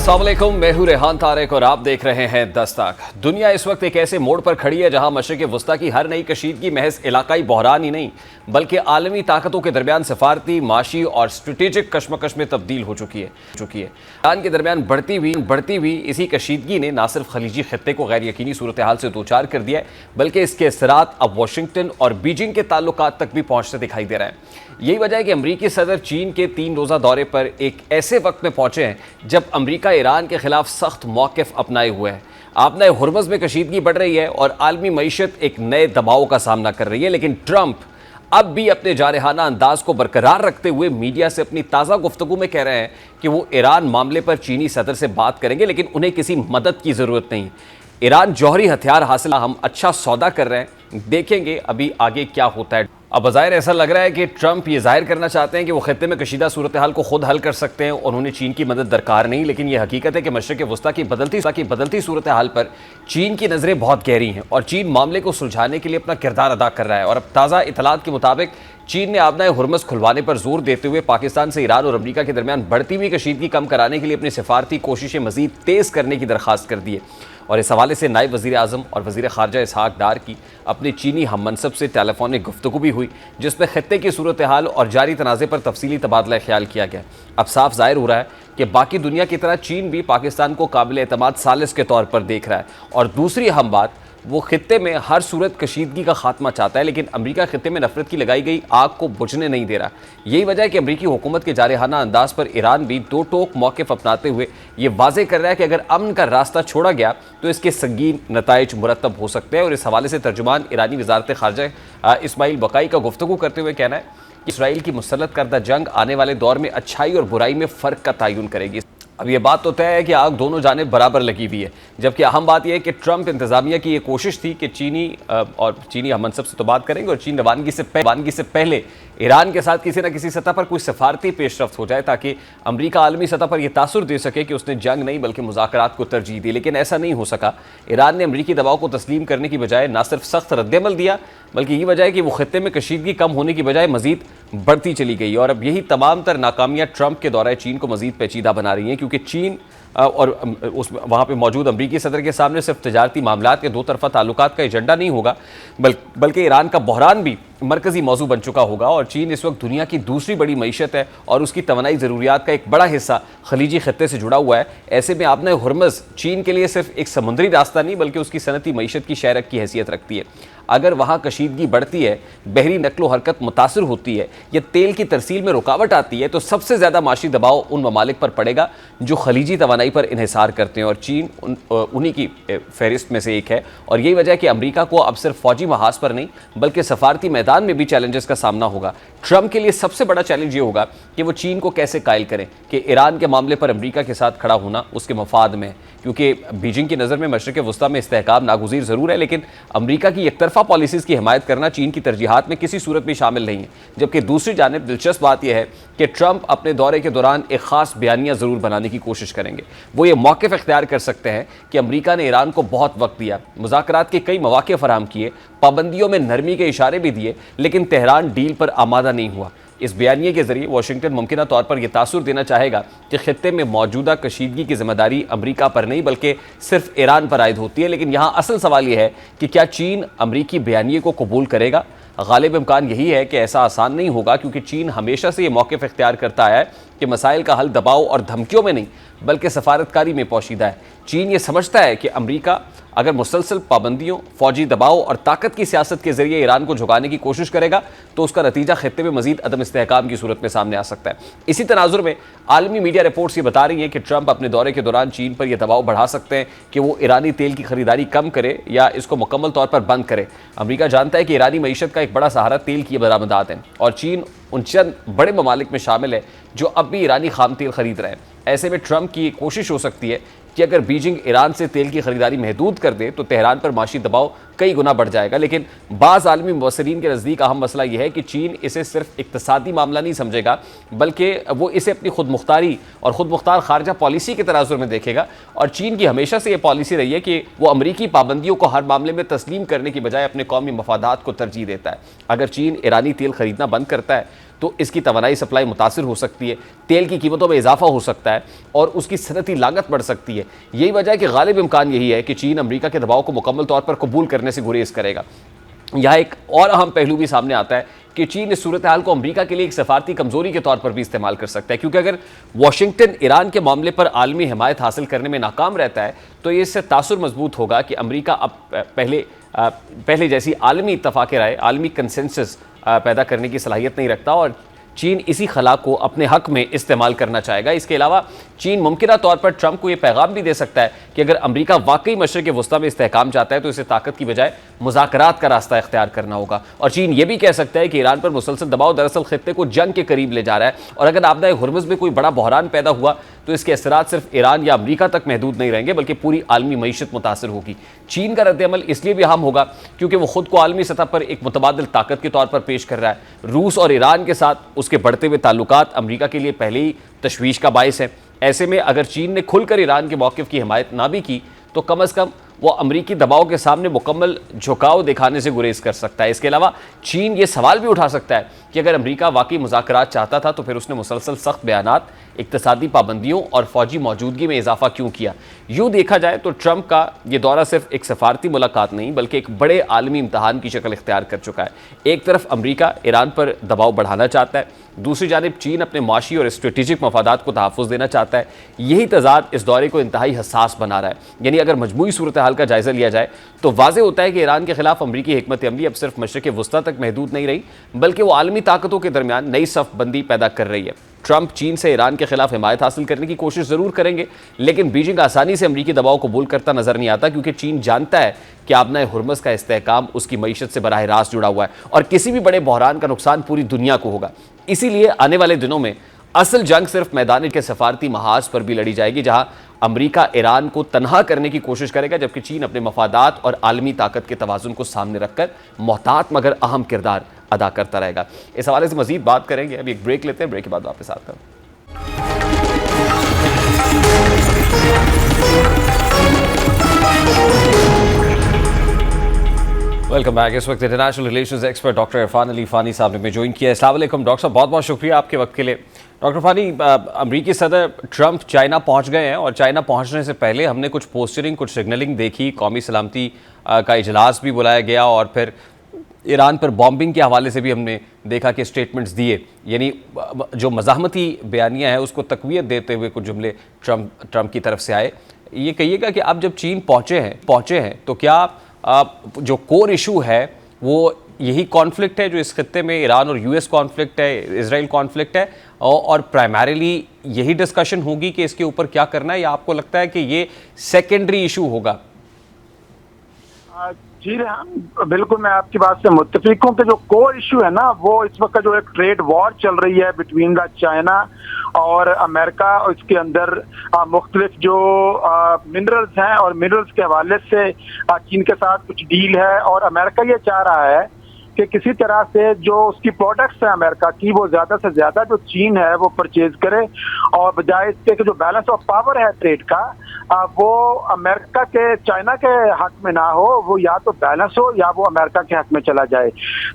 अस्सलाम वालेकुम, मैं हूं रेहान तारिक और आप देख रहे हैं दस्तक। दुनिया इस वक्त एक ऐसे मोड़ पर खड़ी है जहां मशरिक़ वस्ता की हर नई कशीदगी महज इलाकाई बहरान ही नहीं बल्कि आलमी ताकतों के दरमियान सफारती, माशी और स्ट्रेटेजिक कशमकश में तब्दील हो चुकी है। ईरान के दरमियान बढ़ती हुई इसी कशीदगी ने न सिर्फ खलीजी खत्ते को गैर यकीनी सूरत हाल से दो चार कर दिया है, बल्कि इसके असरात अब वाशिंगटन और बीजिंग के ताल्लुकात तक भी पहुंचते दिखाई दे रहे हैं। यही वजह है कि अमरीकी सदर चीन के 3 रोज़ा दौरे पर एक ऐसे वक्त में पहुंचे हैं जब अमरीका ईरान के खिलाफ सख्त मौक़िफ़ अपनाए हुए है। आपने हुर्मुज़ में कशीदगी बढ़ रही है और आलमी मईशत एक नए दबाव का सामना कर रही है, लेकिन ट्रंप अब भी अपने जारहाना अंदाज को बरकरार रखते हुए मीडिया से अपनी ताज़ा गुफ्तगू में कह रहे हैं कि वो ईरान मामले पर चीनी सदर से बात करेंगे, लेकिन उन्हें किसी मदद की ज़रूरत नहीं। ईरान जौहरी हथियार हासिल, हम अच्छा सौदा कर रहे हैं, देखेंगे अभी आगे क्या होता है। अब बज़ाहिर ऐसा लग रहा है कि ट्रंप ये जाहिर करना चाहते हैं कि वो खत्ते में कशीदा सूरत हाल को खुद हल कर सकते हैं और उन्हें चीन की मदद दरकार नहीं, लेकिन ये हकीकत है कि मशरिक़ वस्ता की बदलती सूरत हाल पर चीन की नज़रें बहुत गहरी हैं और चीन मामले को सुलझाने के लिए अपना किरदार अदा कर रहा है। और अब ताज़ा इतलात के मुताबिक चीन ने आबनाए हुर्मुज़ खुलवाने पर जोर देते हुए पाकिस्तान से ईरान और अमरीका के दरमियान बढ़ती हुई कशीदगी कम कराने के लिए अपनी सिफारती कोशिशें मज़ीद तेज़ करने की दरख्वास्त कर दी है। और इस हवाले से नायब वज़ीर आज़म और वज़ीर ख़ारजा इसहाक़ डार की अपने चीनी हम मनसब से टेलीफोनिक गुफ्तगू भी हुई, जिसमें खत्ते की सूरत हाल और जारी तनाज़े पर तफसीली तबादला ख्याल किया गया। अब साफ ज़ाहिर हो रहा है कि बाकी दुनिया की तरह चीन भी पाकिस्तान को काबिल एतमाद सालिस के तौर पर देख रहा है। और दूसरी अहम बात, वो खित्ते में हर सूरत कशीदगी का खात्मा चाहता है, लेकिन अमरीका खित्ते में नफरत की लगाई गई आग को बुझने नहीं दे रहा। यही वजह है कि अमरीकी हुकूमत के जारहाना अंदाज पर ईरान भी दो टोक मौक़िफ़ अपनाते हुए ये वाज़े कर रहा है कि अगर अमन का रास्ता छोड़ा गया तो इसके संगीन नताइज मुरतब हो सकते हैं। और इस हवाले से तर्जुमान ईरानी वज़ारत ख़ारजा इस्माइल बकाई का गुफ्तगू करते हुए कहना है कि इसराइल की मुसल्लत करदा जंग आने वाले दौर में अच्छाई और बुराई में फ़र्क का तयन करेगी। अब ये बात तो तय है कि आग दोनों जानिब बराबर लगी हुई है, जबकि अहम बात यह है कि ट्रंप इंतज़ामिया की ये कोशिश थी कि चीनी हम मनसब से तो बात करेंगे और चीन रवानगी से पहले ईरान के साथ किसी न किसी सतह पर कोई सफारती पेशरफ्त हो जाए, ताकि अमरीका आलमी सतह पर यह तासुर दे सके कि उसने जंग नहीं बल्कि मुज़ाकरात को तरजीह दी। लेकिन ऐसा नहीं हो सका। ईरान ने अमरीकी दबाव को तस्लीम करने की बजाय न सिर्फ सख्त रद्दअमल दिया, बल्कि यही वजह है कि वो खत्ते में कशीदगी कम होने की बजाय मजीद बढ़ती चली गई। और अब यही तमाम तर नाकामियाँ ट्रंप के दौरे चीन को मजीद पेचीदा बना रही हैं, क्योंकि चीन और वहाँ पे मौजूद अमरीकी सदर के सामने सिर्फ तजारती मामलात के दो तरफा ताल्लुकात का एजेंडा नहीं होगा, बल्कि ईरान का बहरान भी मरकज़ी मौजू बन चुका होगा। और चीन इस वक्त दुनिया की दूसरी बड़ी मईशत है और उसकी तवानाई ज़रूरियात का एक बड़ा हिस्सा खलीजी खत्ते से जुड़ा हुआ है। ऐसे में आबनाए हुर्मुज़ चीन के लिए सिर्फ एक समुद्री रास्ता नहीं बल्कि उसकी सनती मईशत की शहरक की हैसियत रखती है। अगर वहाँ कशीदगी बढ़ती है, बहरी नकलो हरकत मुतासर होती है या तेल की तरसील में रुकावट आती है, तो सबसे ज़्यादा माशी दबाव उन ममालिक पर पड़ेगा जो खलीजी तवानाई पर इन्हिसार करते हैं, और चीन उन्हीं की फहरिस्त में से एक है। और यही वजह है कि अमरीका को अब सिर्फ फौजी महाज पर नहीं बल्कि सफारती मैदान में भी चैलेंजेस का सामना होगा। ट्रंप के लिए सबसे बड़ा चैलेंज ये होगा कि वो चीन को कैसे कायल करें कि ईरान के मामले पर अमरीका के साथ खड़ा होना उसके मफाद में है, क्योंकि बीजिंग की नज़र में मशरिक़ वस्ता में इस्तेहकाम नागुज़ीर ज़रूर है, लेकिन अमरीका की एकतरफा पॉलिसीज़ की हिमायत करना चीन की तरजीहात में किसी सूरत में शामिल नहीं है। जबकि दूसरी जानिब दिलचस्प बात यह है कि ट्रंप अपने दौरे के दौरान एक ख़ास बयानिया ज़रूर बनाने की कोशिश करेंगे। वो ये मौक़िफ़ इख्तियार कर सकते हैं कि अमरीका ने ईरान को बहुत वक्त दिया, मुज़ाकरात के कई मौक़े फराहम किए, पाबंदियों में नरमी के इशारे भी दिए, लेकिन तेहरान डील पर आमादा नहीं हुआ। इस बयानिए के जरिए वाशिंगटन मुमकिन तौर पर यह तासुर देना चाहेगा कि खित्ते में मौजूदा कशीदगी की जिम्मेदारी अमरीका पर नहीं बल्कि सिर्फ ईरान पर आयद होती है। लेकिन यहाँ असल सवाल यह है कि क्या चीन अमरीकी बयानिए को कबूल करेगा। गालिब इम्कान यही है कि ऐसा आसान नहीं होगा, क्योंकि चीन हमेशा से ये मौक़िफ़ इख्तियार करता है कि मसाइल का हल दबाव और धमकियों में नहीं बल्कि सफारतकारी में पोशीदा है। चीन ये समझता है कि अमरीका अगर मुसलसल पाबंदियों, फौजी दबाव और ताकत की सियासत के जरिए ईरान को झुकाने की कोशिश करेगा तो उसका नतीजा खित्ते में मजीद अदम इस्तेहकाम की सूरत में सामने आ सकता है। इसी तनाजुर में आलमी मीडिया रिपोर्ट्स ये बता रही हैं कि ट्रंप अपने दौरे के दौरान चीन पर यह दबाव बढ़ा सकते हैं कि वो ईरानी तेल की खरीदारी कम करे या इसको मुकम्मल तौर पर बंद करे। अमरीका जानता है कि ईरानी मईशत का एक बड़ा सहारा तेल की बरामदात है और चीन उन चंद बड़े ममालिक में शामिल है जो अब भी ईरानी खाम तेल खरीद रहे हैं। ऐसे में ट्रंप की कोशिश हो सकती है कि अगर बीजिंग ईरान से तेल की खरीदारी महदूद कर दे तो तेहरान पर माशी दबाव कई गुना बढ़ जाएगा। लेकिन बाज़ आलमी मुबसरीन के नज़दीक अहम मसला यह है कि चीन इसे सिर्फ इक्तसादी मामला नहीं समझेगा बल्कि वो इसे अपनी खुद मुख्तारी और खुद मुख्तार खारजा पॉलिसी के तराजुर में देखेगा। और चीन की हमेशा से ये पॉलिसी रही है कि वो अमरीकी पाबंदियों को हर मामले में तस्लीम करने की बजाय अपने कौमी मफादात को तरजीह देता है। अगर चीन ईरानी तेल खरीदना बंद करता है तो इसकी तवानाई सप्लाई मुतासिर हो सकती है, तेल की कीमतों में इजाफा हो सकता है और उसकी सनती लागत बढ़ सकती है। यही वजह है कि गालिब इम्कान यही है कि चीन अमेरिका के दबाव को मुकम्मल तौर पर कबूल करने से गुरेज करेगा। यहाँ एक और अहम पहलू भी सामने आता है कि चीन इस सूरत हाल को अमेरिका के लिए एक सफारती कमजोरी के तौर पर भी इस्तेमाल कर सकता है, क्योंकि अगर वाशिंगटन ईरान के मामले पर आलमी हिमायत हासिल करने में नाकाम रहता है तो ये इससे तासुर मजबूत होगा कि अमेरिका अब पहले जैसी आलमी इत्तफाक राय, आलमी कंसेंसस पैदा करने की सलाहियत नहीं रखता और चीन इसी खला को अपने हक में इस्तेमाल करना चाहेगा। इसके अलावा चीन मुमकिना तौर पर ट्रंप को यह पैगाम भी दे सकता है कि अगर अमेरिका वाकई मशरिक़ वस्ता में इस्तेहकाम चाहता है तो इसे ताकत की बजाय मुज़ाकरात का रास्ता इख्तियार करना होगा। और चीन यह भी कह सकता है कि ईरान पर मुसलसल दबाव दरअसल खित्ते को जंग के करीब ले जा रहा है और अगर आपदा हुर्मुज़ में कोई बड़ा बहरान पैदा हुआ तो इसके असरात सिर्फ ईरान या अमेरिका तक महदूद नहीं रहेंगे बल्कि पूरी आलमी मईशत मुतासर होगी। चीन का रद्द-ए-अमल इसलिए भी अहम होगा क्योंकि वो खुद को आलमी सतह पर एक मुतबादिल ताकत के तौर पर पेश कर रहा है। रूस और ईरान के साथ उसके बढ़ते हुए ताल्लुकात अमेरिका के लिए पहले ही तशवीश का बायस है। ऐसे में अगर चीन ने खुलकर ईरान के मौक़िफ़ की हिमायत ना भी की तो कम अज़ कम वो अमरीकी दबाव के सामने मुकम्मल झुकाव दिखाने से गुरेज कर सकता है। इसके अलावा चीन ये सवाल भी उठा सकता है कि अगर अमरीका वाकई मुज़ाकरात चाहता था तो फिर उसने मुसलसल सख्त बयानात, इक़्तिसादी पाबंदियों और फ़ौजी मौजूदगी में इजाफा क्यों किया। यूँ देखा जाए तो ट्रंप का ये दौरा सिर्फ एक सफारती मुलाकात नहीं बल्कि एक बड़े आलमी इम्तहान की शक्ल इख्तियार कर चुका है। एक तरफ अमरीका ईरान पर दबाव बढ़ाना चाहता है, दूसरी जानिब चीन अपने माशी और स्ट्रेटेजिक मफादात को तहफ़्फ़ुज़ देना चाहता है। यही तज़ाद इस दौरे को इंतहाई हसास बना रहा है। यानी अगर मजमूई सूरत हाल का जायज़ा लिया जाए तो वाज़ेह होता है कि ईरान के खिलाफ अमरीकी हिकमत अमली अब सिर्फ मशरिक़ वस्ता तक महदूद नहीं रही बल्कि वो आलमी ताकतों के दरमियान नई सफ़बंदी पैदा कर रही है। ट्रंप चीन से ईरान के खिलाफ हिमायत हासिल करने की कोशिश ज़रूर करेंगे लेकिन बीजिंग आसानी से अमरीकी दबाव को कबूल करता नजर नहीं आता क्योंकि चीन जानता है कि आबना हुर्मुज़ का इस्तेहकाम उसकी मईशत से बराह रास्त जुड़ा हुआ है और किसी भी बड़े बहरान का नुकसान पूरी दुनिया को होगा। इसीलिए आने वाले दिनों में असल जंग सिर्फ मैदान के सफारती महाज पर भी लड़ी जाएगी जहां अमरीका ईरान को तनहा करने की कोशिश करेगा जबकि चीन अपने मफादात और आलमी ताकत के तवाज़ुन को सामने रखकर मोहतात मगर अहम किरदार अदा करता रहेगा। इस हवाले से मजीद बात करेंगे। अभी एक ब्रेक लेते हैं, ब्रेक के बाद वापस आते हैं। Welcome back. इस वक्त international relations expert doctor Irfan Ali Fani साहब ने हमें ज्वाइन किया है। अस्सलाम वालेकुम डॉक्टर साहब, बहुत बहुत शुक्रिया आपके वक्त के लिए। डॉक्टर फ़ानी, अमरीकी सदर ट्रंप चाइना पहुंच गए हैं और चाइना पहुंचने से पहले हमने कुछ पोस्टरिंग, कुछ सिग्नलिंग देखी, कौमी सलामती का इजलास भी बुलाया गया और फिर ईरान पर बॉम्बिंग के हवाले से भी हमने देखा कि स्टेटमेंट्स दिए। यानी जो मज़ाहमती बयानियाँ हैं उसको तक़वियत देते हुए कुछ जुमले ट्रंप की तरफ से आए। ये कहिएगा कि अब जब चीन पहुँचे हैं तो क्या जो कोर इशू है वो यही कॉन्फ्लिक्ट है जो इस खत्ते में ईरान और यूएस कॉन्फ्लिक्ट है, इजराइल कॉन्फ्लिक्ट है और प्राइमरीली यही डिस्कशन होगी कि इसके ऊपर क्या करना है, या आपको लगता है कि ये सेकेंडरी इशू होगा? जी हाँ, बिल्कुल मैं आपकी बात से मुत्तफिक हूँ कि जो कोर इशू है ना वो इस वक्त जो एक ट्रेड वॉर चल रही है बिटवीन द चाइना और अमेरिका और इसके अंदर मुख्तलिफ जो मिनरल्स हैं और मिनरल्स के हवाले से चीन के साथ कुछ डील है और अमेरिका ये चाह रहा है कि किसी तरह से जो उसकी प्रोडक्ट्स हैं अमेरिका की वो ज़्यादा से ज़्यादा जो चीन है वो परचेज करे और बजाय इसके कि जो बैलेंस ऑफ पावर है ट्रेड का वो अमेरिका के चाइना के हक में ना हो, वो या तो बैलेंस हो या वो अमेरिका के हक में चला जाए।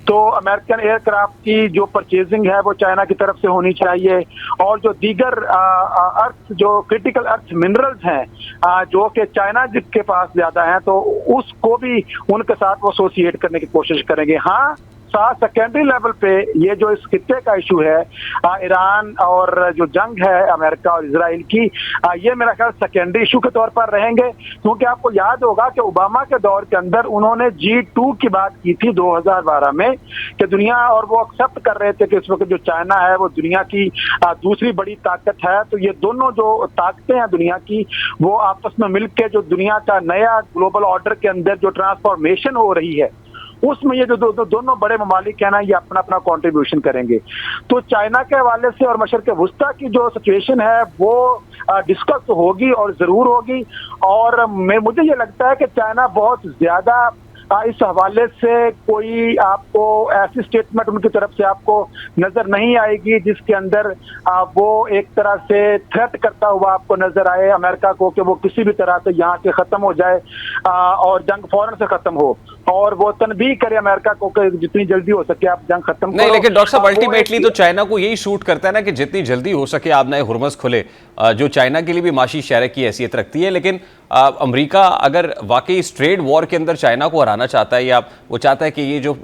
तो अमेरिकन एयरक्राफ्ट की जो परचेजिंग है वो चाइना की तरफ से होनी चाहिए और जो दीगर अर्थ जो क्रिटिकल अर्थ मिनरल्स हैं जो कि चाइना जिसके पास ज़्यादा हैं तो उसको भी उनके साथ वो एसोसिएट करने की कोशिश करेंगे। हाँ, साथ सेकेंडरी लेवल पे ये जो इस खित्ते का इशू है ईरान और जो जंग है अमेरिका और इजराइल की, ये मेरा ख्याल सेकेंडरी इशू के तौर पर रहेंगे क्योंकि आपको याद होगा कि ओबामा के दौर के अंदर उन्होंने G2 की बात की थी 2012 में कि दुनिया, और वो एक्सेप्ट कर रहे थे कि इस वक्त जो चाइना है वो दुनिया की दूसरी बड़ी ताकत है। तो ये दोनों जो ताकतें हैं दुनिया की वो आपस में मिलकर जो दुनिया का नया ग्लोबल ऑर्डर के अंदर जो ट्रांसफॉर्मेशन हो रही है उसमें ये जो दोनों बड़े ममालिक है ना ये अपना अपना कंट्रीब्यूशन करेंगे। तो चाइना के हवाले से और मशरिक़ वस्ता की जो सिचुएशन है वो डिस्कस होगी और ज़रूर होगी और मुझे ये लगता है कि चाइना बहुत ज़्यादा इस हवाले से कोई आपको ऐसी स्टेटमेंट उनकी तरफ से आपको नजर नहीं आएगी जिसके अंदर वो एक तरह से थ्रेट करता हुआ आपको नजर आए अमेरिका को कि वो किसी भी तरह से यहाँ से खत्म हो जाए और जंग फौरन से खत्म हो। और वो तनबीह करे अमेरिका को कि जितनी जल्दी हो सके आप जंग खत्म नहीं, करो। लेकिन डॉक्टर साहब वो अल्टीमेटली एक- तो चाइना को यही शूट करता है ना कि जितनी जल्दी हो सके आप नए हुरमस खुले, जो चाइना के लिए भी माशी शहर की हैसियत रखती है। लेकिन अमेरिका अगर वाकई इस ट्रेड वॉर के अंदर चाइना को हराना चाहता है, या वो चाहता है कि ये जो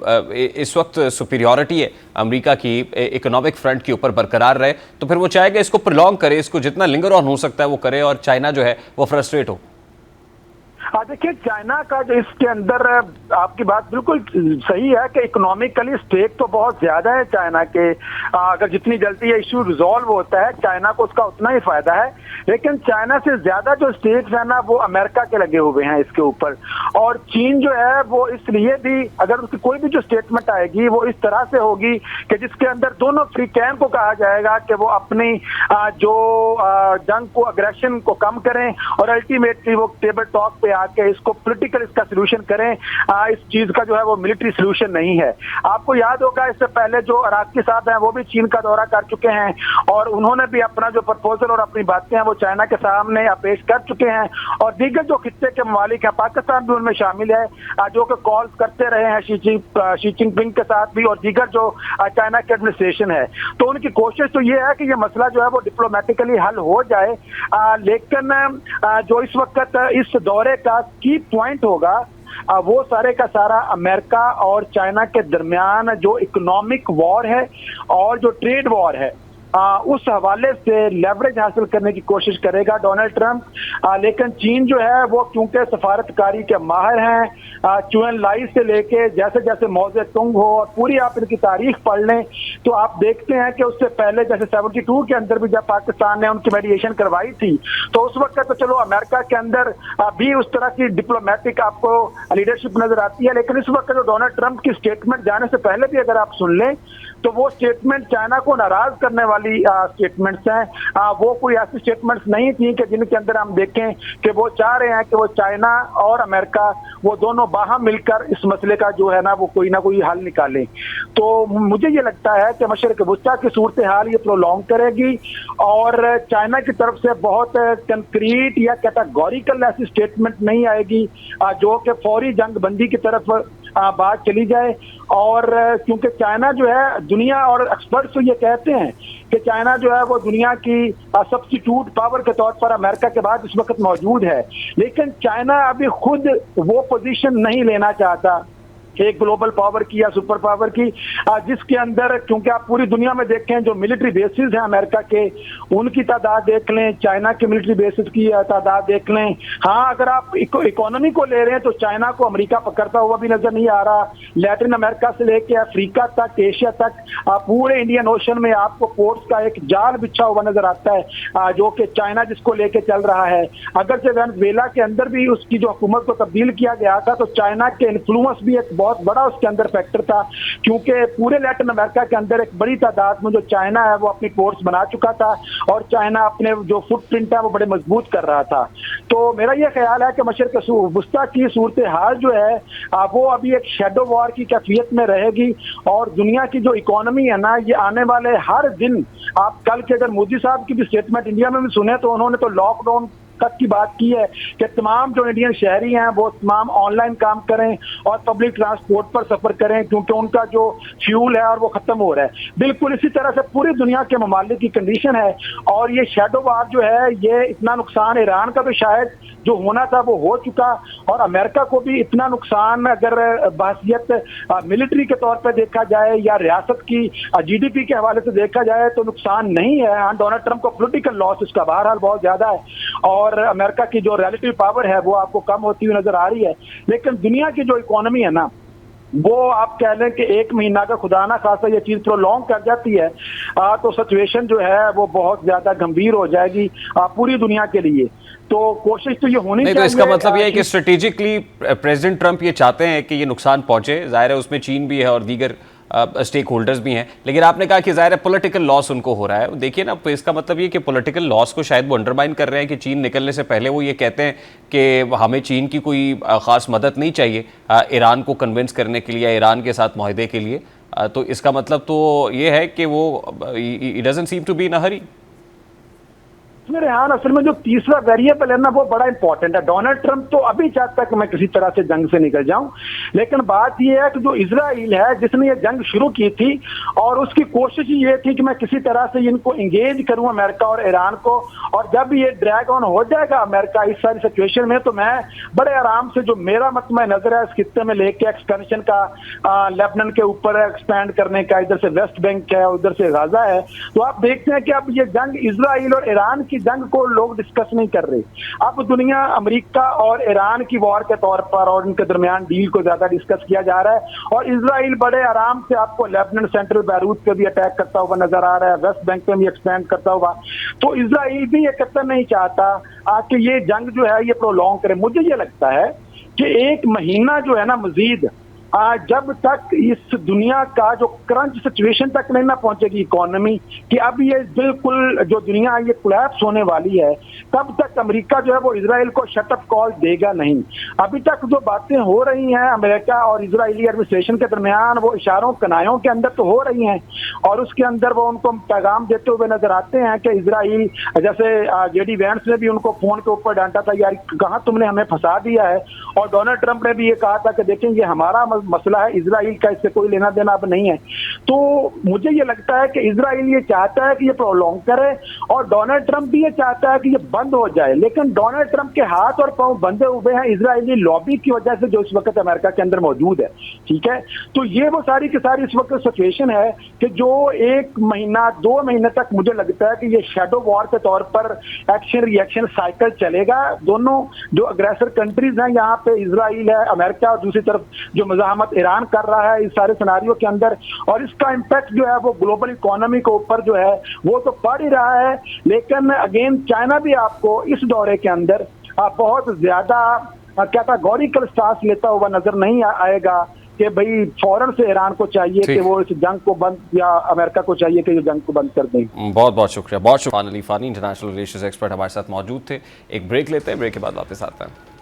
इस वक्त सुपीरियॉरिटी है अमेरिका की इकोनॉमिक फ्रंट के ऊपर बरकरार रहे, तो फिर वो चाहेगा इसको प्रोलॉन्ग करे, इसको जितना लिंगर ऑन हो सकता है वो करे, और चाइना जो है वो फ्रस्ट्रेट हो। देखिए चाइना का जो इसके अंदर आपकी बात बिल्कुल सही है कि इकोनॉमिकली स्टेक तो बहुत ज्यादा है चाइना के। अगर जितनी जल्दी ये इशू रिजॉल्व होता है चाइना को उसका उतना ही फायदा है, लेकिन चाइना से ज्यादा जो स्टेक्स है ना वो अमेरिका के लगे हुए हैं इसके ऊपर। और चीन जो है वो इसलिए भी, अगर उसकी कोई भी जो स्टेटमेंट आएगी वो इस तरह से होगी कि जिसके अंदर दोनों फ्री कैंप को कहा जाएगा कि वो अपनी जो जंग को, अग्रेशन को कम करें और अल्टीमेटली वो टेबल टॉक पे आके इसको पॉलिटिकल इसका सोल्यूशन करें। इस चीज का जो है वो मिलिट्री सोल्यूशन नहीं है। आपको याद होगा इससे पहले जो अराकी साहब हैं वो भी चीन का दौरा कर चुके हैं और उन्होंने भी अपना जो प्रपोजल और अपनी बातें हैं वो चाइना के सामने पेश कर चुके हैं। और दीगर जो खित्ते के ममालिक हैं, पाकिस्तान भी उनमें शामिल है, जो कि कॉल्स करते रहे हैं शी जिनपिंग के साथ भी और दीगर जो चाइना के एडमिनिस्ट्रेशन है। तो उनकी कोशिश तो ये है कि ये मसला जो है वो डिप्लोमेटिकली हल हो जाए। लेकिन जो इस वक्त इस दौरे का की पॉइंट होगा वो सारे का सारा अमेरिका और चाइना के दरमियान जो इकोनॉमिक वॉर है और जो ट्रेड वॉर है उस हवाले से लेवरेज हासिल करने की कोशिश करेगा डोनाल्ड ट्रंप। लेकिन चीन जो है वो क्योंकि सफारतकारी के माहिर हैं, चुएन लाई से लेके जैसे जैसे मौजे तुंग हो और पूरी आप इनकी तारीख पढ़ लें तो आप देखते हैं कि उससे पहले जैसे 72 के अंदर भी जब पाकिस्तान ने उनकी मेडिएशन करवाई थी तो उस वक्त तो चलो अमेरिका के अंदर भी उस तरह की डिप्लोमेटिक आपको लीडरशिप नजर आती है। लेकिन इस वक्त जो डोनाल्ड ट्रंप की स्टेटमेंट जाने से पहले भी अगर आप सुन लें तो वो स्टेटमेंट चाइना को नाराज करने वाली स्टेटमेंट्स हैं। वो कोई ऐसी स्टेटमेंट्स नहीं थी कि जिनके अंदर हम देखें कि वो चाह रहे हैं कि वो चाइना और अमेरिका वो दोनों बाहम मिलकर इस मसले का जो है ना वो कोई ना कोई हल निकालें। तो मुझे ये लगता है कि मशरिक वस्ता की सूरत हाल ये प्रोलॉन्ग करेगी और चाइना की तरफ से बहुत कंक्रीट या कैटेगोरिकल ऐसी स्टेटमेंट नहीं आएगी जो कि फौरी जंग बंदी की तरफ बात चली जाए। और क्योंकि चाइना जो है दुनिया और एक्सपर्ट्स तो ये कहते हैं कि चाइना जो है वो दुनिया की सब्स्टिट्यूट पावर के तौर पर अमेरिका के बाद इस वक्त मौजूद है, लेकिन चाइना अभी खुद वो पोजीशन नहीं लेना चाहता एक ग्लोबल पावर की या सुपर पावर की, जिसके अंदर क्योंकि आप पूरी दुनिया में देखें जो मिलिट्री बेसिस हैं अमेरिका के उनकी तादाद देख लें, चाइना के मिलिट्री बेसिस की तादाद देख लें। हाँ अगर आप इकोनॉमी को ले रहे हैं तो चाइना को अमेरिका पकड़ता हुआ भी नजर नहीं आ रहा। लैटिन अमेरिका से लेके अफ्रीका तक, एशिया तक, पूरे इंडियन ओशन में आपको पोर्ट्स का एक जाल बिछा हुआ नजर आता है जो कि चाइना जिसको लेके चल रहा है। अगर से वेनेजुएला के अंदर भी उसकी जो हुकूमत को तब्दील किया गया था तो चाइना के इन्फ्लुएंस भी एक बहुत बड़ा उसके अंदर फैक्टर था, क्योंकि पूरे लैटिन अमेरिका के अंदर एक बड़ी तादाद में जो चाइना है वो अपनी पोर्ट्स बना चुका था और चाइना अपने जो फुटप्रिंट है वो बड़े मजबूत कर रहा था। तो मेरा ये ख्याल है कि मशरिक वस्ता की सूरत हाल जो है वो अभी एक शेडो वॉर की कैफियत में रहेगी और दुनिया की जो इकोनॉमी है ना ये आने वाले हर दिन, आप कल के अगर मोदी साहब की भी स्टेटमेंट इंडिया में भी सुने तो उन्होंने तो लॉकडाउन तक की बात की है कि तमाम जो इंडियन शहरी हैं वो तमाम ऑनलाइन काम करें और पब्लिक ट्रांसपोर्ट पर सफर करें क्योंकि उनका जो फ्यूल है और वो खत्म हो रहा है। बिल्कुल इसी तरह से पूरी दुनिया के ममालिक की कंडीशन है और ये शेडो वार जो है ये इतना नुकसान ईरान का तो शायद जो होना था वो हो चुका और अमेरिका को भी इतना नुकसान अगर बहसियत मिलिट्री के तौर पर देखा जाए या रियासत की जीडीपी के हवाले से देखा जाए तो नुकसान नहीं है। हाँ डोनाल्ड ट्रंप को पॉलिटिकल लॉस इसका बहरहाल बहुत ज्यादा है और अमेरिका की जो रिलेटिव पावर है वो आपको कम होती हुई नजर आ रही है। लेकिन दुनिया की जो इकोनॉमी है ना वो आप कह लें कि एक महीना का खुदा ना खासा ये चीज प्रोलॉन्ग कर जाती है तो सिचुएशन जो है वो बहुत ज्यादा गंभीर हो जाएगी पूरी दुनिया के लिए। तो कोशिश तो ये होनी चाहिए। तो इसका मतलब ये है कि स्ट्रेटेजिकली प्रेसिडेंट ट्रंप ये चाहते हैं कि ये नुकसान पहुंचे, जाहिर है उसमें चीन भी है और दीगर स्टेक होल्डर्स भी हैं, लेकिन आपने कहा कि जाहिर है पॉलिटिकल लॉस उनको हो रहा है। देखिए ना, तो इसका मतलब ये कि पॉलिटिकल लॉस को शायद वो अंडरमाइन कर रहे हैं कि चीन निकलने से पहले वो ये कहते हैं कि हमें चीन की कोई ख़ास मदद नहीं चाहिए ईरान को कन्विंस करने के लिए या ईरान के साथ मुआहदे के लिए। तो इसका मतलब तो ये है कि वो ही doesn't seem to be in a hurry. इसमें रेहान असल में जो तीसरा वेरिएबल है ना वो बड़ा इंपॉर्टेंट है। डोनाल्ड ट्रंप तो अभी चाहता है कि मैं किसी तरह से जंग से निकल जाऊं, लेकिन बात यह है कि जो इजराइल है जिसने ये जंग शुरू की थी और उसकी कोशिश ये थी कि मैं किसी तरह से इनको इंगेज करूं अमेरिका और ईरान को, और जब ये ड्रैग ऑन हो जाएगा अमेरिका इस सारी सिचुएशन में, तो मैं बड़े आराम से जो मेरा मतम नजर है इस खित्ते में लेके एक्सपेंशन का, लेबनान के ऊपर एक्सपैंड करने का, इधर से वेस्ट बैंक है उधर से गाजा है, तो आप देखते हैं कि अब ये जंग इजराइल और ईरान की जंग को लोग डिस्कस नहीं कर रहे। अब दुनिया अमेरिका और ईरान की वॉर के तौर पर और इनके दरमियान डील को ज्यादा डिस्कस किया जा रहा है, और इजराइल बड़े आराम से आपको लेबनान सेंट्रल बैरूत पे भी अटैक करता हुआ नजर आ रहा है, वेस्ट बैंक पे भी एक्सपेंड करता हुआ। तो इजराइल भी ये कतई नहीं चाहता कि ये जंग जो है ये प्रोलॉन्ग करे। मुझे ये लगता है कि एक महीना जो है ना मजीद, जब तक इस दुनिया का जो करंट सिचुएशन तक नहीं ना पहुंचेगी इकोनॉमी कि अब ये बिल्कुल जो दुनिया ये कोलैप्स होने वाली है, तब तक अमेरिका जो है वो इजराइल को शटअप कॉल देगा नहीं। अभी तक जो बातें हो रही हैं अमेरिका और इजरायली एडमिनिस्ट्रेशन के दरमियान वो इशारों कनायों के अंदर तो हो रही हैं, और उसके अंदर वो उनको पैगाम देते हुए नजर आते हैं कि इजराइल, जैसे जेडी वैंस ने भी उनको फोन के ऊपर डांटा था, यार कहाँ तुमने हमें फंसा दिया है, और डोनाल्ड ट्रंप ने भी ये कहा था कि देखें ये हमारा मसला है, इजराइल का इससे कोई लेना देना अब नहीं है। तो मुझे ये लगता है कि इजराइल ये चाहता है कि ये प्रोलॉन्ग करे, और डोनाल्ड ट्रंप भी ये चाहता है कि ये बंद हो जाए, लेकिन डोनाल्ड ट्रंप के हाथ और पांव बंधे हुए हैं इजरायली लॉबी की वजह से जो इस वक्त अमेरिका के अंदर मौजूद है। ठीक है, तो ये वो सारी की सारी इस वक्त सिचुएशन है कि जो 1 महीना 2 महीने तक मुझे लगता है कि ये शैडो वॉर के तौर पर एक्शन रिएक्शन साइकिल चलेगा। दोनों जो अग्रेसर कंट्रीज हैं यहाँ पे इजराइल है, अमेरिका, और दूसरी तरफ जो मज़ाहमत ईरान कर रहा है इस सारे सिनारियो के अंदर, और इसका इम्पैक्ट जो है वो ग्लोबल इकोनॉमी के ऊपर जो है वो तो पड़ ही रहा है। लेकिन अगेन चाइना भी आपको इस दौरे के अंदर बहुत ज्यादा कैटेगोरिकल स्टांस लेता हुआ नजर नहीं आएगा कि भाई फौरन से ईरान को चाहिए कि वो इस जंग को बंद, या अमेरिका को चाहिए कि ये जंग को बंद कर दें। बहुत बहुत शुक्रिया, बहुत शुक्रिया। Finally Fani international relations expert हमारे साथ मौजूद थे। एक ब्रेक लेते हैं, ब्रेक के बाद वापस आते हैं।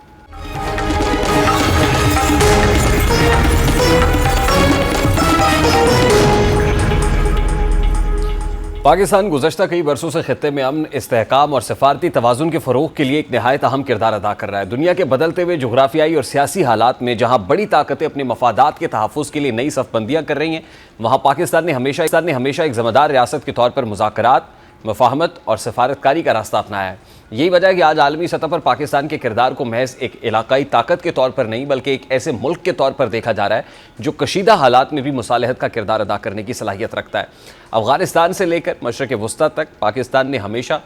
पाकिस्तान गुज़श्ता कई बरसों से खित्ते में अमन, इस्तेहकाम और सफारती तवाज़ुन के फ़रोग़ के लिए एक नहायत अहम किरदार अदा कर रहा है। दुनिया के बदलते हुए जोग्राफियाई और सियासी हालात में जहाँ बड़ी ताकतें अपने मफादात के तहफ़्फ़ुज़ के लिए नई सफ़बंदियाँ कर रही हैं, वहाँ पाकिस्तान ने हमेशा एक ज़िम्मेदार रियासत के तौर पर मुज़ाकरात, मुफ़ाहमत और सफारतकारी का रास्ता अपनाया है। यही वजह है कि आज आलमी सतह पर पाकिस्तान के किरदार को महज एक इलाकाई ताकत के तौर पर नहीं, बल्कि एक ऐसे मुल्क के तौर पर देखा जा रहा है जो कशीदा हालात में भी मुसालहत का किरदार अदा करने की सलाहियत रखता है। अफ़गानिस्तान से लेकर मशरक़ वुस्ता तक पाकिस्तान ने हमेशा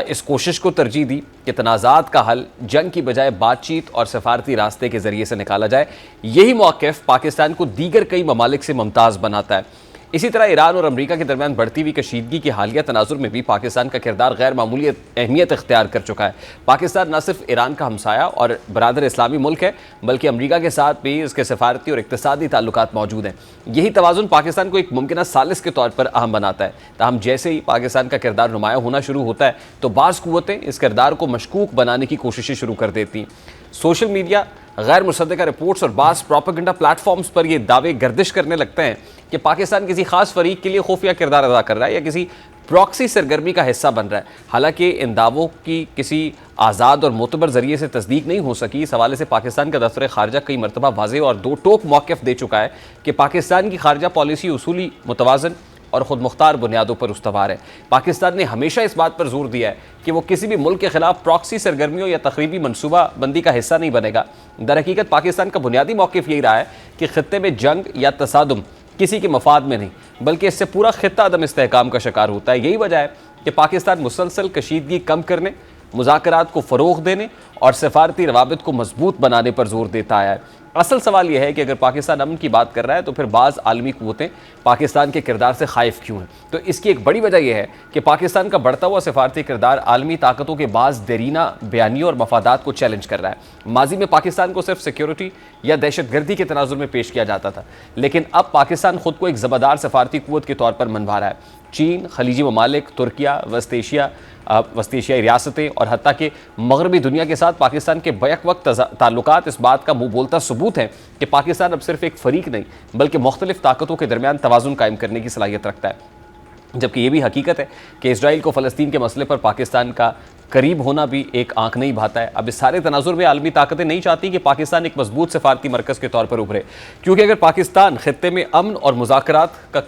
इस कोशिश को तरजीह दी कि तनाज़ात का हल जंग की बजाय बातचीत और सफारती रास्ते के ज़रिए से निकाला जाए। यही मौक़िफ़ पाकिस्तान को दीगर कई ममालिक से मुमताज़ बनाता है। इसी तरह ईरान और अमेरिका के दरमियान बढ़ती हुई कशीदगी की हालिया तनाजुर में भी पाकिस्तान का किरदार गैर मामूली अहमियत इख्तियार कर चुका है। पाकिस्तान न सिर्फ ईरान का हमसाया और बरादर इस्लामी मुल्क है, बल्कि अमेरिका के साथ भी इसके सफारती और इक़्तिसादी ताल्लुकात मौजूद हैं। यही तवाज़ुन पाकिस्तान को एक मुमकिन सालिस के तौर पर अहम बनाता है। ताहम जैसे ही पाकिस्तान का किरदार नुमाया होना शुरू होता है तो बाज़ क़ुव्वतें इस किरदार को मशकूक बनाने की कोशिशें शुरू कर देती हैं। सोशल मीडिया, गैर मुसद्दक़ा रिपोर्ट्स और बास प्रोपेगेंडा प्लेटफॉर्म्स पर ये दावे गर्दिश करने लगते हैं कि पाकिस्तान किसी खास फरीक के लिए खुफिया किरदार अदा कर रहा है या किसी प्रॉक्सी सरगर्मी का हिस्सा बन रहा है। हालांकि इन दावों की किसी आज़ाद और मोतबर ज़रिए से तस्दीक नहीं हो सकी। इस हवाले से पाकिस्तान का दफ्तर ख़ारजा कई मरतबा वाज़ेह और दो टोक मौक़िफ़ दे चुका है कि पाकिस्तान की ख़ारजा पॉलिसी उसूली, मुतवाज़न और ख़ुद मुख्तार बुनियादों पर उस्तवार है। पाकिस्तान ने हमेशा इस बात पर जोर दिया है कि वो किसी भी मुल्क के खिलाफ प्रॉक्सी सरगर्मियों या तकरीबी मनसूबा बंदी का हिस्सा नहीं बनेगा। दर हकीकत पाकिस्तान का बुनियादी मौक़िफ़ यही रहा है कि खित्ते में जंग या तसादुम किसी के मफाद में नहीं, बल्कि इससे पूरा खित्ता अदम इस्तेहकाम का शिकार होता है। यही वजह है कि पाकिस्तान मुसलसल कशीदगी कम करने, मुज़ाकरात को फ़रोग़ देने और सफारती रवाबित को मजबूत बनाने पर जोर देता आया है। असल सवाल यह है कि अगर पाकिस्तान अमन की बात कर रहा है तो फिर बाज़ आलमी क़ुव्वतें पाकिस्तान के किरदार से खाइफ क्यों हैं? तो इसकी एक बड़ी वजह यह है कि पाकिस्तान का बढ़ता हुआ सफारती किरदार आलमी ताकतों के बाज़ देरीना बयानियों और मफादात को चैलेंज कर रहा है। माजी में पाकिस्तान को सिर्फ सिक्योरिटी या दहशत गर्दी के तनाजुर में पेश किया जाता था, लेकिन अब पाकिस्तान खुद को एक ज़बरदार सफारती क़ुव्वत के तौर पर मनवा रहा है। चीन, खलीजी ममालिक, तुर्किया, वस्त एशियाई रियासतें और हत्ता के मगरबी दुनिया के साथ पाकिस्तान के बैक वक्त ताल्लुकात इस बात का मुँह बोलता सबूत है कि पाकिस्तान अब सिर्फ एक फ़रीक नहीं, बल्कि मुख्तलिफ ताकतों के दरमियान तवाज़ुन कायम करने की सलाहियत रखता है। जबकि ये भी हकीकत है कि इसराइल को फ़लस्तीन के मसले पर पाकिस्तान का करीब होना भी एक आंख नहीं भाता है। अब इस सारे तनाजुर में आलमी ताकतें नहीं चाहती कि पाकिस्तान एक मजबूत सफारती मरकज़ के तौर पर उभरे, क्योंकि अगर पाकिस्तान खित्ते में अमन और मुज़ाकरात का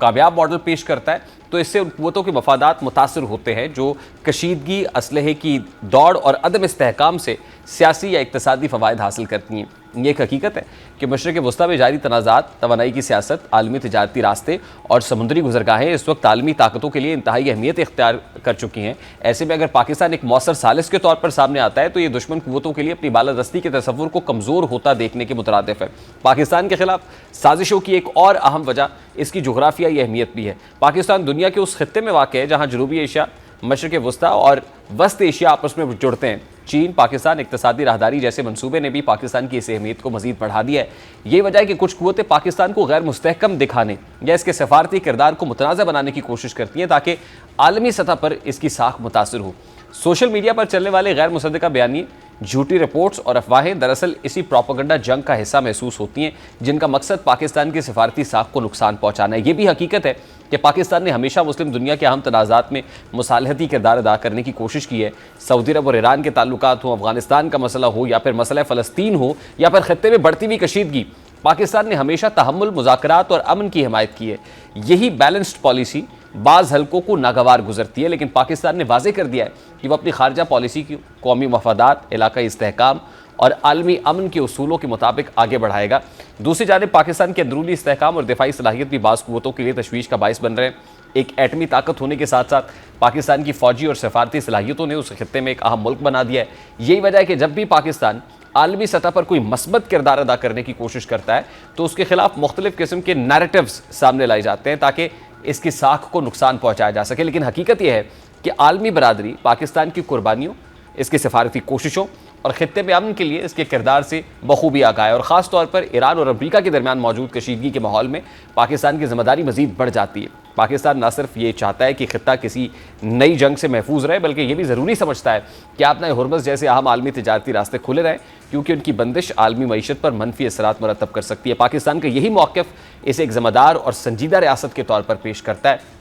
कामयाब मॉडल पेश करता है तो इससे उन कुव्वतों के मफादात मुतासर होते हैं जो कशीदगी, असलहे की दौड़ और अदम इस्तेहकाम से सियासी या इक्तसादी फ़वायद हासिल करती हैं। ये एक हकीकत है कि मशरक़ वस्ता में जारी तनाज़ात, तवानाई की सियासत, आलमी तिजारती रास्ते और समुद्री गुज़रगाहें इस वक्त आलमी ताकतों के लिए इंतहाई अहमियत इख्तियार कर चुकी हैं। ऐसे में अगर पाकिस्तान एक मौसर सालिस के तौर पर सामने आता है तो ये दुश्मन कुव्वतों के लिए अपनी बालादस्ती के तसव्वुर को कमज़ोर होता देखने के मुतरादिफ है। पाकिस्तान के खिलाफ साजिशों की एक और अहम वजह इसकी जोग्राफियाई अहमियत भी है। पाकिस्तान दुनिया के उस खित्ते में वाक़ है जहाँ जनूबी एशिया, मशरक़ वस्ता और वस्त एशिया आपस में जुड़ते हैं। चीन, पाकिस्तान, इक्तसादी राहदारी जैसे मंसूबे ने भी पाकिस्तान की इस अहमियत को मज़ीद बढ़ा दिया है। ये वजह है कि कुछ कुव्वतें पाकिस्तान को गैर मुस्तहकम दिखाने या इसके सफारती किरदार को मुतनाज़ बनाने की कोशिश करती हैं ताकि आलमी सतह पर इसकी साख मुतासर हो। सोशल मीडिया पर चलने वाले गैर मुसद्दक़ा बयानिए, झूठी रिपोर्ट्स और अफवाहें दरअसल इसी प्रोपेगेंडा जंग का हिस्सा महसूस होती हैं जिनका मकसद पाकिस्तान की सफारती साख को नुकसान पहुँचाना है। ये भी हकीकत है कि पाकिस्तान ने हमेशा मुस्लिम दुनिया के अहम तनाज़ात में मुसालहती किरदार अदा करने की कोशिश की है। सऊदी अरब और ईरान के ताल्लुकात हों, अफगानिस्तान का मसला हो या फिर मसला फ़लस्तीन हो या फिर खित्ते में बढ़ती हुई कशीदगी, पाकिस्तान ने हमेशा तहम्मुल, मुज़ाकरात और अमन की हिमायत की है। यही बैलेंस्ड पॉलिसी बाज़ हल्कों को नागवार गुजरती है, लेकिन पाकिस्तान ने वाज़े कर दिया है कि वह अपनी खारजा पॉलिसी की कौमी मफादात, इलाकाई इस्तेहकाम और आलमी अमन के उसूलों के मुताबिक आगे बढ़ाएगा। दूसरी जानिब पाकिस्तान के अंदरूनी इस्तेहकाम और दिफाई सलाहियत भी बाज़ कुव्वतों के लिए तशवीश का बाइस बन रहे हैं। एक एटमी ताकत होने के साथ साथ पाकिस्तान की फ़ौजी और सफारती सलाहियतों ने उस खित्ते में एक अहम मुल्क बना दिया है। यही वजह है कि जब भी पाकिस्तान आलमी सतह पर कोई मस्बत किरदार अदा करने की कोशिश करता है तो उसके खिलाफ मुख्तलिफ किस्म के नैरेटिव्स सामने लाए जाते हैं ताकि इसकी साख को नुकसान पहुँचाया जा सके। लेकिन हकीकत यह है कि आलमी बरादरी पाकिस्तान की कुर्बानियों, इसकी सफारती कोशिशों और खित्ते में अमन के लिए इसके किरदार से बखूबी आगाह है। और ख़ास तौर पर ईरान और अमरीका के दरमियान मौजूद कशीदगी के माहौल में पाकिस्तान की ज़िम्मेदारी मज़ीद बढ़ जाती है। पाकिस्तान न सिर्फ ये चाहता है कि खित्ता किसी नई जंग से महफूज रहे, बल्कि ये भी ज़रूरी समझता है कि आपना हुर्मज़ जैसे अहम आलमी तिजारती रास्ते खुले रहें, क्योंकि उनकी बंदिश आलमी मईशत पर मनफी असरात मुरतब कर सकती है। पाकिस्तान का यही मौक़िफ़ इसे एक ज़िम्मेदार और संजीदा रियासत के तौर पर पेश करता है।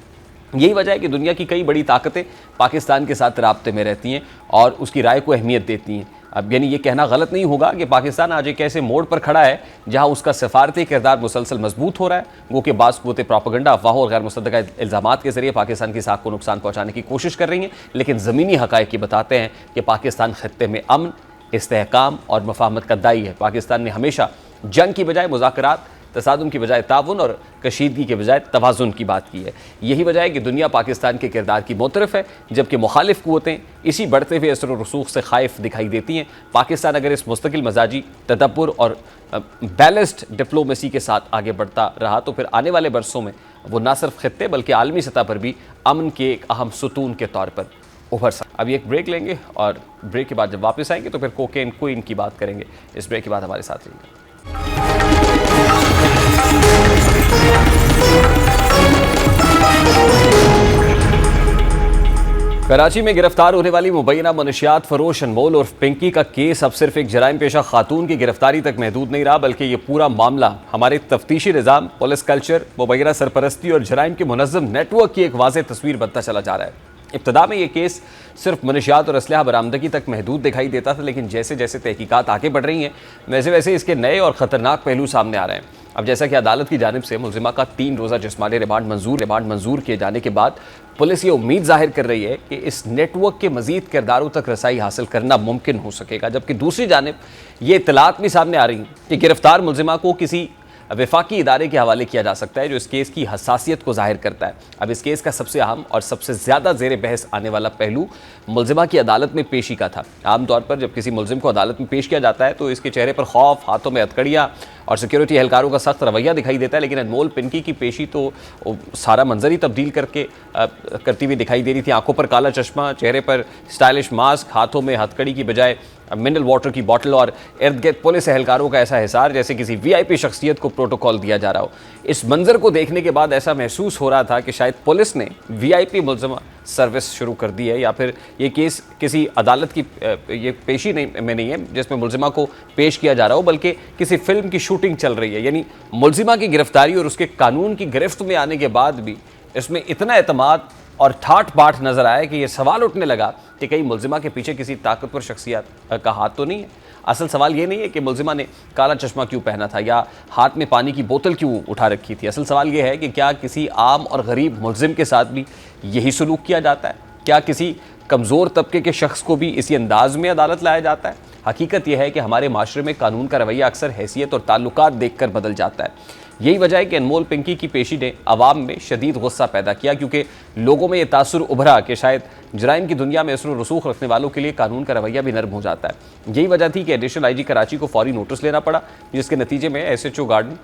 यही वजह है कि दुनिया की कई बड़ी ताकतें पाकिस्तान के साथ राब्ते में रहती हैं और उसकी राय को अहमियत देती हैं। अब यानी ये कहना गलत नहीं होगा कि पाकिस्तान आज एक ऐसे मोड़ पर खड़ा है जहां उसका सफारती किरदार मुसलसल मजबूत हो रहा है। वो कि बाज़ कुव्वतें प्रोपेगेंडा, अफवाहों और गैर मुसद्दक़ा इल्ज़ामात के ज़रिए पाकिस्तान की साख को नुकसान पहुँचाने की कोशिश कर रही हैं, लेकिन ज़मीनी हक़ाइक़ ये बताते हैं कि पाकिस्तान खित्ते में अमन, इस्तेहकाम और मफाहमत का दाई है। पाकिस्तान ने हमेशा जंग की बजाय मुज़ाकरात, तसादुम की बजाय ताउन और कशीदगी के बजाय तवाज़ुन की बात की है। यही वजह है कि दुनिया पाकिस्तान के किरदार की मोतरफ है, जबकि मुखालिफ कुव्वतें इसी बढ़ते हुए असर और रसूख से खाइफ दिखाई देती हैं। पाकिस्तान अगर इस मुस्तकिल मजाजी, तदब्बुर और बैलेंस्ड डिप्लोमेसी के साथ आगे बढ़ता रहा तो फिर आने वाले बरसों में वो न सिर्फ खित्ते बल्कि आलमी सतह पर भी अमन के एक अहम सुतून के तौर पर उभर सकता। अभी एक ब्रेक लेंगे और ब्रेक के बाद जब वापस आएंगे तो फिर कोकेन क्वीन की बात करेंगे। इस ब्रेक के बाद हमारे साथ रहिएगा। कराची में गिरफ्तार होने वाली मुबैना मनशियात फरोश अनमोल उर्फ पिंकी का केस अब सिर्फ एक जराइम पेशा खातून की गिरफ्तारी तक महदूद नहीं रहा, बल्कि ये पूरा मामला हमारे तफ्तीशी निज़ाम, पुलिस कल्चर, मुबैना सरपरस्ती और जराइम के मुनज़्ज़म नेटवर्क की एक वाज़ेह तस्वीर बनता चला जा रहा है। इब्तदा में ये केस सिर्फ मनशियात और असलहा बरामदगी तक महदूद दिखाई देता था, लेकिन जैसे जैसे तहकीकात आगे बढ़ रही हैं वैसे वैसे इसके नए और ख़तरनाक पहलू सामने आ रहे हैं। अब जैसा कि अदालत की जानिब से मुलजिमा का 3 रोज़ा जिस्मानी रिमांड मंजूर किए जाने के बाद पुलिस ये उम्मीद जाहिर कर रही है कि इस नेटवर्क के मज़ीद किरदारों तक रसाई हासिल करना मुमकिन हो सकेगा। जबकि दूसरी जानिब ये इत्तलात भी सामने आ रही हैं कि गिरफ्तार मुलजिमा को किसी वफाकी इदारे के हवाले किया जा सकता है, जो इस केस की हसासियत को जाहिर करता है। अब इस केस का सबसे अहम और सबसे ज़्यादा ज़ेर बहस आने वाला पहलू मुलजिमा की अदालत में पेशी का था। आमतौर पर जब किसी मुलजिम को अदालत में पेश किया जाता है तो इसके चेहरे पर खौफ, हाथों में हथकड़ियाँ और सिक्योरिटी एहलकारों का सख्त रवैया दिखाई देता है। लेकिन अनमोल पिंकी की पेशी तो सारा मंजर ही तब्दील करती हुई दिखाई दे रही थी। आंखों पर काला चश्मा, चेहरे पर स्टाइलिश मास्क, हाथों में हथकड़ी की बजाय मिनरल वाटर की बोतल और इर्द गिर्द पुलिस एहलकारों का ऐसा हिसार जैसे किसी वीआईपी शख्सियत को प्रोटोकॉल दिया जा रहा हो। इस मंजर को देखने के बाद ऐसा महसूस हो रहा था कि शायद पुलिस ने वीआईपी मुलजिमा सर्विस शुरू कर दी है, या फिर ये केस किसी अदालत की ये पेशी में नहीं है जिसमें मुलजिमा को पेश किया जा रहा हो, बल्कि किसी फिल्म की शूटिंग चल रही है। यानी मुलजिमा की गिरफ्तारी और उसके कानून की गिरफ्त में आने के बाद भी इसमें इतना एतमाद और ठाठ बाट नजर आया कि यह सवाल उठने लगा कि कहीं मुलजिमा के पीछे किसी ताकतवर शख्सियत का हाथ तो नहीं है। असल सवाल ये नहीं है कि मुलजिमा ने काला चश्मा क्यों पहना था या हाथ में पानी की बोतल क्यों उठा रखी थी। असल सवाल ये है कि क्या किसी आम और गरीब मुलजिम के साथ भी यही सलूक किया जाता है? क्या किसी कमज़ोर तबके के शख्स को भी इसी अंदाज में अदालत लाया जाता है? हकीकत यह है कि हमारे माशरे में कानून का रवैया अक्सर हैसियत और ताल्लुकात देखकर बदल जाता है। यही वजह है कि अनमोल पिंकी की पेशी ने अवाम में शदीद गुस्सा पैदा किया, क्योंकि लोगों में यह तासुर उभरा कि शायद जराइम की दुनिया में असर रसूख रखने वालों के लिए कानून का रवैया भी नर्म हो जाता है। यही वजह थी कि एडिशनल IG कराची को फौरी नोटिस लेना पड़ा, जिसके नतीजे में SHO गार्डन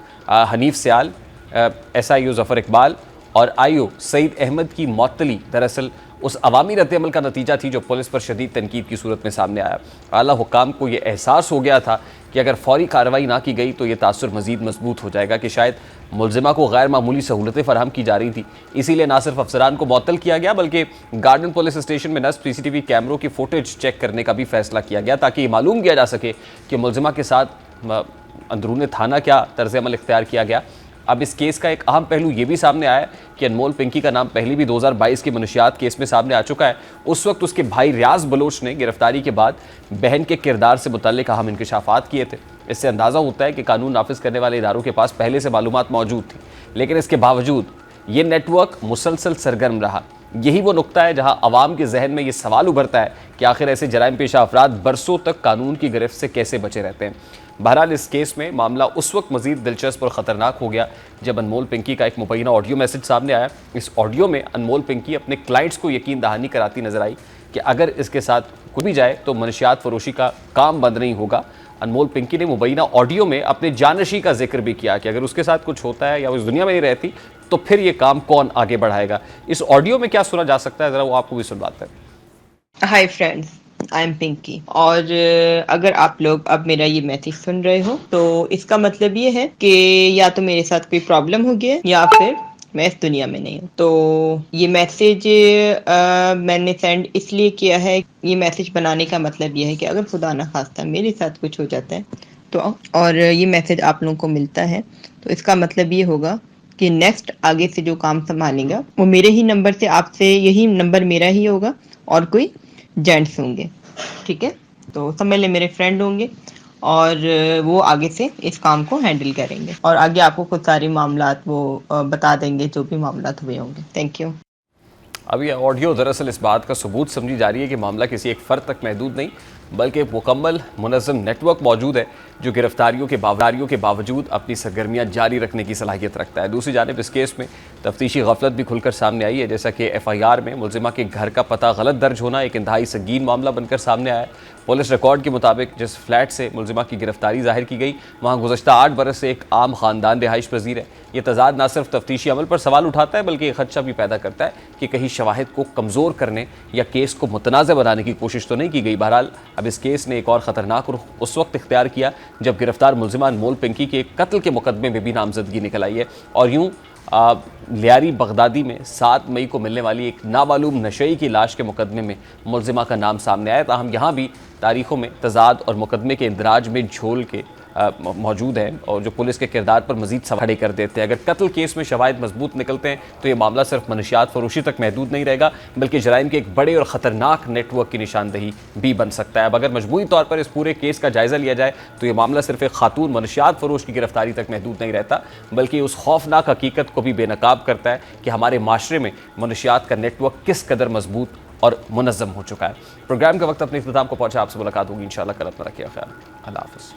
हनीफ सियाल, SIO जफ़र इकबाल और IO सईद अहमद की मअतली दरअसल उस अवामी रद्द-ए-अमल का नतीजा थी जो पुलिस पर शदीद तनकीद की सूरत में सामने आया। आला हुकाम को यह एहसास हो गया था कि अगर फौरी कार्रवाई ना की गई तो ये तासुर मज़ीद मजबूत हो जाएगा कि शायद मुलजिमा को गैर मामूली सहूलतें फराहम की जा रही थी। इसीलिए ना सिर्फ अफसरान को मुअत्तल किया गया बल्कि गार्डन पुलिस स्टेशन में नस्ब CCTV कैमरों की फुटेज चेक करने का भी फैसला किया गया, ताकि ये मालूम किया जा सके कि मुलजिमा के साथ अंदरूनी थाना क्या तर्ज अमल इख्तियार किया गया। अब इस केस का एक अहम पहलू ये भी सामने आया कि अनमोल पिंकी का नाम पहले भी 2022 के मनशियात केस में सामने आ चुका है। उस वक्त उसके भाई रियाज बलोच ने गिरफ्तारी के बाद बहन के किरदार से मुतल्लिक अहम इंकशाफात किए थे। इससे अंदाज़ा होता है कि कानून नाफिज करने वाले इदारों के पास पहले से मालूमात मौजूद थी, लेकिन इसके बावजूद ये नेटवर्क मुसलसल सरगर्म रहा। यही वो नुक्ता है जहां अवाम के जहन में ये सवाल उभरता है कि आखिर ऐसे जराइम पेशा अफराद बरसों तक कानून की गिरफ्त से कैसे बचे रहते हैं। बहरहाल इस केस में मामला उस वक्त मजीद दिलचस्प और ख़तरनाक हो गया जब अनमोल पिंकी का एक मुबैना ऑडियो मैसेज सामने आया। इस ऑडियो में अनमोल पिंकी अपने क्लाइंट्स को यकीन दहानी कराती नजर आई कि अगर इसके साथ कुछ भी जाए तो मनशियात फरोशी का काम बंद नहीं होगा। अनमोल पिंकी ने मुबैना ऑडियो में अपने जानशी का जिक्र भी किया कि अगर उसके साथ कुछ होता है या वो इस दुनिया में नहीं रहती तो फिर ये काम कौन आगे बढ़ाएगा। इस ऑडियो में क्या सुना जा सकता है, ज़रा वो आपको भी सुनवाते हैं। Hi friends, I am Pinki. और अगर आप लोग अब मेरा ये मैसेज सुन रहे हो तो इसका मतलब ये है कि या तो मेरे साथ कोई प्रॉब्लम हो गया या फिर मैं इस दुनिया में नहीं हूँ। तो ये मैसेज मैंने सेंड इसलिए किया है, ये मैसेज बनाने का मतलब ये है कि अगर खुदा न खास्ता मेरे साथ कुछ हो जाता है तो और ये मैसेज आप लोगों को मिलता है तो इसका मतलब ये होगा कि नेक्स्ट आगे से जो काम संभालेगा वो मेरे ही नंबर से, आपसे यही नंबर मेरा ही होगा और कोई जेंट्स होंगे, ठीक है। तो समझ ले मेरे फ्रेंड होंगे और वो आगे से इस काम को हैंडल करेंगे और आगे आपको कुछ सारे मामलात वो बता देंगे जो भी मामलात हुए होंगे। Thank you. अब यह ऑडियो दरअसल इस बात का सबूत समझी जा रही है कि मामला किसी एक फ़र्द तक महदूद नहीं बल्कि एक मुकम्मल मुनज़्ज़म नेटवर्क मौजूद है जो गिरफ्तारियों के बावजूद अपनी सरगर्मियाँ जारी रखने की सलाहियत रखता है। दूसरी जानिब इस केस में तफ्तीशी गफलत भी खुलकर सामने आई है, जैसा कि FIR में मुलजिमा के घर का पता गलत दर्ज होना एक इंतहाई संगीन मामला बनकर सामने आया। पुलिस रिकॉर्ड के मुताबिक जिस फ्लैट से मुलजिमा की गिरफ्तारी जाहिर की गई वहाँ गुज़श्ता 8 बरस से एक आम ख़ानदान रिहाइश पजीर है। ये तजाद न सिर्फ तफ्तीशी अमल पर सवाल उठाता है बल्कि एक खदशा भी पैदा करता है कि कहीं शवाहिद को कमज़ोर करने या केस को मुतनाज़ बनाने की कोशिश तो नहीं की गई। बहरहाल अब इस केस ने एक और ख़तरनाक रुख उस वक्त इख्तियार किया जब गिरफ्तार मुलजिमा अनमोल पिंकी के कत्ल के मुकदमे में भी नामजदगी निकल आई है और यूँ लियारी बगदादी में 7 मई को मिलने वाली एक नामालूम नशई की लाश के मुकदमे में मुलजिमा का नाम सामने आया। ताहम यहाँ भी तारीखों में तजाद और मुकदमे के इंदराज में झोल के मौजूद हैं और जो पुलिस के किरदार पर मजीद सवाल खड़े कर देते हैं। अगर कत्ल केस में शवाहिद मजबूत निकलते हैं तो ये मामला सिर्फ मनशियात फरोशी तक महदूद नहीं रहेगा बल्कि जराइम के एक बड़े और ख़तरनाक नेटवर्क की निशानदही भी बन सकता है। अब अगर मजबूरी तौर पर इस पूरे केस का जायज़ा लिया जाए तो ये मामला सिर्फ एक खातून मनशियात फरोश की गिरफ्तारी तक महदूद नहीं रहता बल्कि उस खौफनाक हकीकत को भी बेनकाब करता है कि हमारे माशरे में मनशियात का नेटवर्क किस कदर मजबूत और मुनज़्ज़म हो चुका है। प्रोग्राम का वक्त अपने इख्तिताम को पहुंचा। आपसे मुलाकात होगी इंशाअल्लाह। कल अपना रखिए ख्याल। अल्लाह हाफ़िज़।